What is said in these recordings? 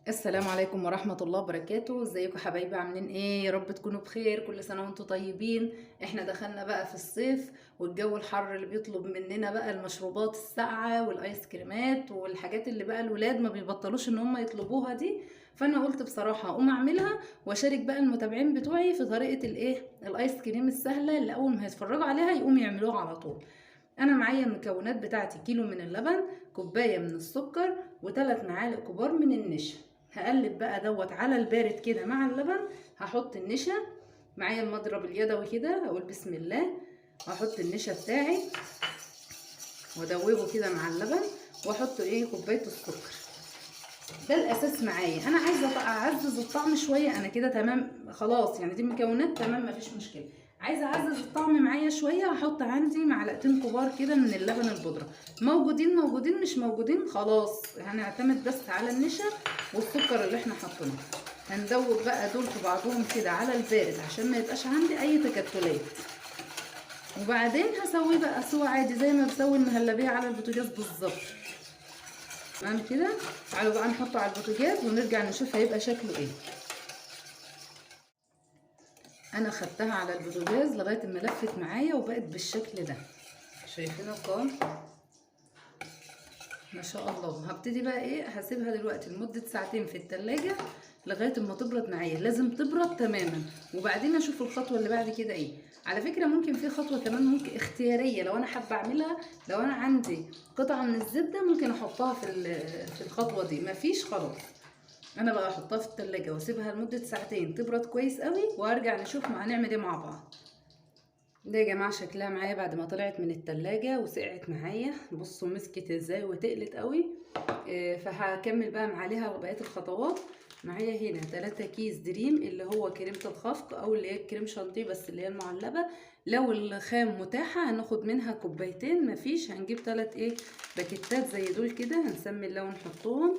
السلام عليكم ورحمة الله وبركاته. ازيكم حبايبي؟ عاملين ايه؟ يا رب تكونوا بخير. كل سنة وانتم طيبين. احنا دخلنا بقى في الصيف والجو الحر اللي بيطلب مننا بقى المشروبات الساقعة والايس كريمات والحاجات اللي بقى الولاد ما بيبطلوش ان هم يطلبوها دي. فانا قلت بصراحة اقوم اعملها واشارك بقى المتابعين بتوعي في طريقة الايس كريم السهلة اللي اول ما هيتفرجوا عليها يقوموا يعملوها على طول. انا معايا المكونات بتاعتي: كيلو من اللبن، كوباية من السكر، وثلاث معالق كبار من النشا. هقلب بقى دوت على البارد كده مع اللبن. هحط النشا معايا المضرب اليدوي كده، اقول بسم الله. هحط النشا بتاعي وادوبه كده مع اللبن، واحط كوبايه السكر. ده الاساس معايا. انا عايزه بقى اعزز الطعم شويه، انا كده تمام خلاص، يعني دي المكونات تمام مفيش مشكله. عايزه اعزز الطعم معايا شويه، هحط عندي معلقتين كبار كده من اللبن البودره. موجودين موجودين، مش موجودين خلاص هنعتمد بس على النشا والسكر اللي احنا حاطينه. هندوب بقى دول في بعضهم كده على البارد عشان ما يبقاش عندي اي تكتلات. وبعدين هسويه بقى سوا عادي زي ما بسوي المهلبيه على البوتاجاز بالظبط. تمام كده. تعالوا بقى نحطه على البوتاجاز ونرجع نشوف هيبقى شكله ايه. انا خدتها على البوتاجاز لغايه ما لفت معايا وبقت بالشكل ده. شايفين القوام؟ ما شاء الله. هبتدي بقى هسيبها دلوقتي لمده ساعتين في التلاجة لغايه ما تبرد معايا. لازم تبرد تماما وبعدين اشوف الخطوه اللي بعد كده ايه. على فكره ممكن في خطوه كمان ممكن اختياريه لو انا حابه اعملها. لو انا عندي قطعه من الزبده ممكن احطها في الخطوه دي، مفيش خلاص. انا بقى احطها في التلاجة واسيبها لمدة ساعتين تبرد كويس قوي، وارجع نشوف هنعمل ايه مع بعض. ده يا جماعة شكلها معايا بعد ما طلعت من التلاجة وسقعت معايا. بصوا مسكت ازاي وتقلت قوي. فهكمل بقى عليها بقية الخطوات. معايا هنا 3 كيس دريم اللي هو كريمة الخفق او اللي هي الكريم شانتيه بس اللي هي المعلبة. لو الخام متاحة هناخد منها كوبايتين، مفيش هنجيب 3 باكيتات زي دول كده. هنسمي الله ونحطهم.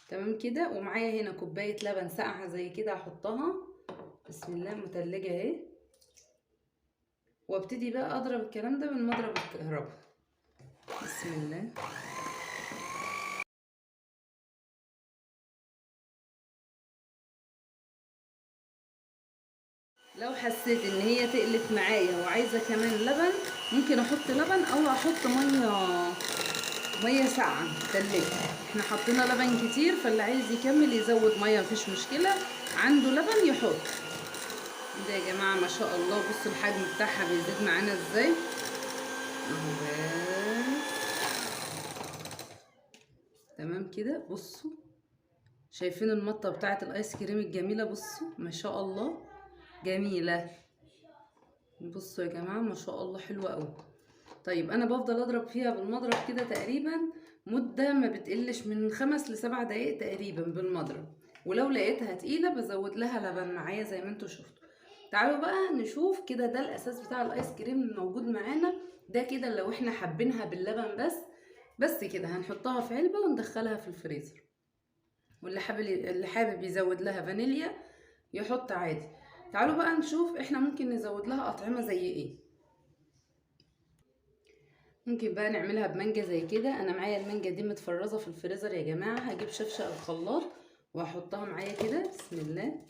تمام كده. ومعايا هنا كوبايه لبن ساقعه زي كده هحطها. بسم الله. متلجه اهي. وابتدي بقى اضرب الكلام ده بالمضرب الكهرباء. بسم الله. لو حسيت ان هي تقلت معايا وعايزه كمان لبن ممكن احط لبن او احط ميه ساقعه متلجه. احنا حطينا لبن كتير، فاللي عايز يكمل يزود ميه مفيش مشكله. عنده لبن يحط. ده يا جماعه ما شاء الله. بصوا الحجم بتاعها بيزيد معانا ازاي اهو. بس تمام كده. بصوا شايفين المطه بتاعه الايس كريم الجميله؟ بصوا ما شاء الله جميله. بصوا يا جماعه ما شاء الله حلوه قوي. طيب انا بفضل اضرب فيها بالمضرب كده تقريبا مده ما بتقلش من 5 ل7 دقايق تقريبا بالمضرب. ولو لقيتها تقيله بزود لها لبن معايا زي ما انتوا شفتوا. تعالوا بقى نشوف كده. ده الاساس بتاع الايس كريم الموجود معانا. ده كده لو احنا حابينها باللبن بس كده هنحطها في علبه وندخلها في الفريزر. اللي حابب يزود لها فانيليا يحط عادي. تعالوا بقى نشوف احنا ممكن نزود لها اطعمه زي ايه. ممكن بقى نعملها بمانجا زي كده. انا معايا المانجا دي متفرزه في الفريزر يا جماعه. هجيب شفشه الخلاط واحطها معايا كده. بسم الله.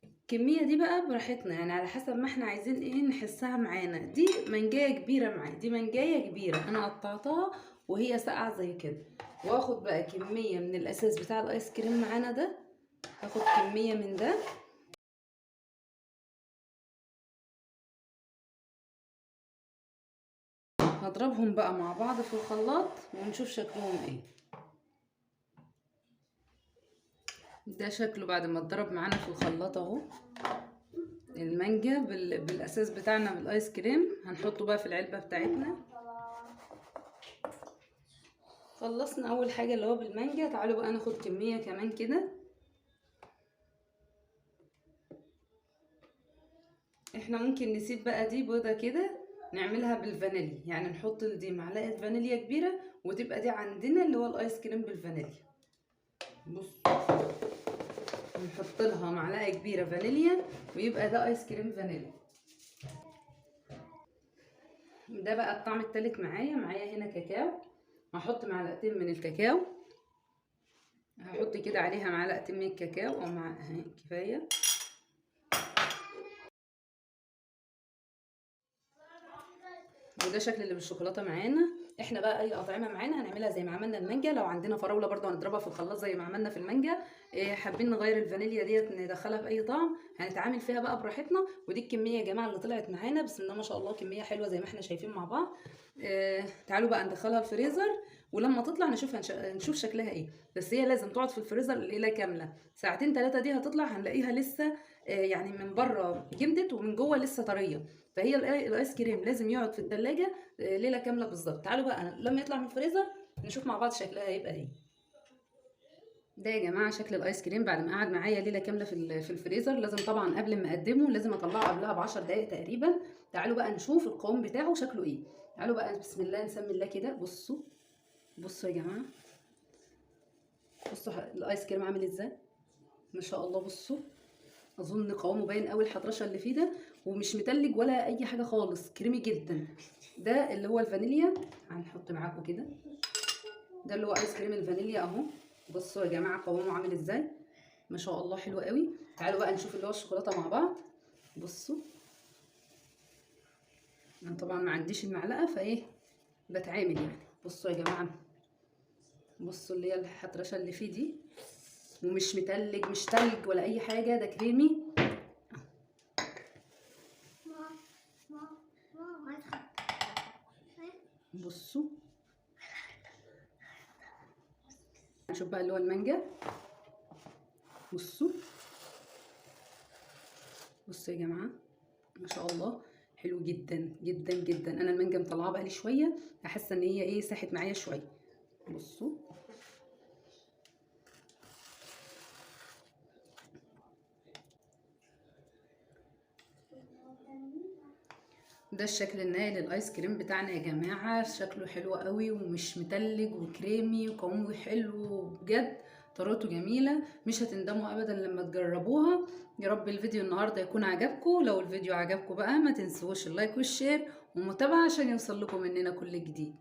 الكميه دي بقى براحتنا، يعني على حسب ما احنا عايزين نحسها معانا. دي منجايه كبيره معايا، دي منجايه كبيره انا قطعتها وهي ساقعه زي كده. واخد بقى كميه من الاساس بتاع الايس كريم معانا ده. هاخد كميه من ده. هضربهم بقى مع بعض في الخلاط ونشوف شكلهم ايه. ده شكله بعد ما اتضرب معانا في الخلاط اهو. المانجا بالاساس بتاعنا بالايس كريم هنحطه بقى في العلبه بتاعتنا. خلصنا اول حاجه اللي هو بالمانجا. تعالوا بقى ناخد كميه كمان كده. احنا ممكن نسيب بقى دي بيضه كده نعملها بالفانيليا، يعني نحط دي معلقه فانيليا كبيره وتبقى دي عندنا اللي هو الايس كريم بالفانيليا. بصوا نحط لها معلقه كبيره فانيليا ويبقى ده ايس كريم فانيليا. ده بقى الطعم التالت معايا. هنا كاكاو. هحط معلقتين من الكاكاو، هحط كده عليها معلقتين من الكاكاو او كفايه. وده شكل اللي بالشوكولاته معانا. احنا بقى اي اطعمه معانا هنعملها زي ما عملنا المانجا. لو عندنا فراوله برضو هنضربها في الخلاط زي ما عملنا في المانجا. حابين نغير الفانيليا ديت ندخلها في اي طعم، هنتعامل فيها بقى براحتنا. ودي الكميه يا جماعه اللي طلعت معانا، بسم الله ما شاء الله، كميه حلوه زي ما احنا شايفين مع بعض. تعالوا بقى ندخلها الفريزر، ولما تطلع نشوف شكلها ايه. بس هي لازم تقعد في الفريزر ليله كامله، ساعتين 3 دي هتطلع هنلاقيها لسه يعني من بره جمدت ومن جوه لسه طريه. فهي الايس كريم لازم يقعد في الثلاجه ليله كامله بالظبط. تعالوا بقى لما يطلع من الفريزر نشوف مع بعض شكلها هيبقى ايه. ده يا جماعه شكل الايس كريم بعد ما قعد معايا ليله كامله في الفريزر. لازم طبعا قبل ما اقدمه لازم اطلعه قبلها ب10 دقائق تقريبا. تعالوا بقى نشوف القوام بتاعه شكله ايه. تعالوا بقى بسم الله نسمي الله كده. بصوا بصوا يا جماعه، بصوا الايس كريم عامل ازاي ما شاء الله. بصوا اظن قوامه باين قوي الحطرشه اللي فيه ده، ومش متلج ولا اي حاجه خالص، كريمي جدا. ده اللي هو الفانيليا، هنحط معاكم كده. ده اللي هو ايس كريم الفانيليا اهو. بصوا يا جماعه قوامه عامل ازاي ما شاء الله، حلو قوي. تعالوا بقى نشوف اللي هو الشوكولاته مع بعض. بصوا انا طبعا ما عنديش المعلقه فايه بتعامل يعني. بصوا يا جماعه، بصوا اللي هي الحطرشه اللي فيه دي، ومش متلج، مش تلج ولا اي حاجه، ده كريمي. بصوا نشوف بقى اللي هو المانجا. بصوا بصوا يا جماعه ما شاء الله، حلو جدا جدا جدا. انا المانجا مطلعاها بقى لي شويه، حاسه ان هي ايه ساحت معايا شويه. بصوا ده الشكل النهائي للايس كريم بتاعنا يا جماعه. شكله حلو قوي ومش متلج وكريمي وقوامه حلو بجد، طريقته جميله، مش هتندموا ابدا لما تجربوها. يا رب الفيديو النهارده يكون عجبكم. لو الفيديو عجبكم بقى ما تنسوش اللايك والشير والمتابعه عشان يوصل لكم مننا كل جديد.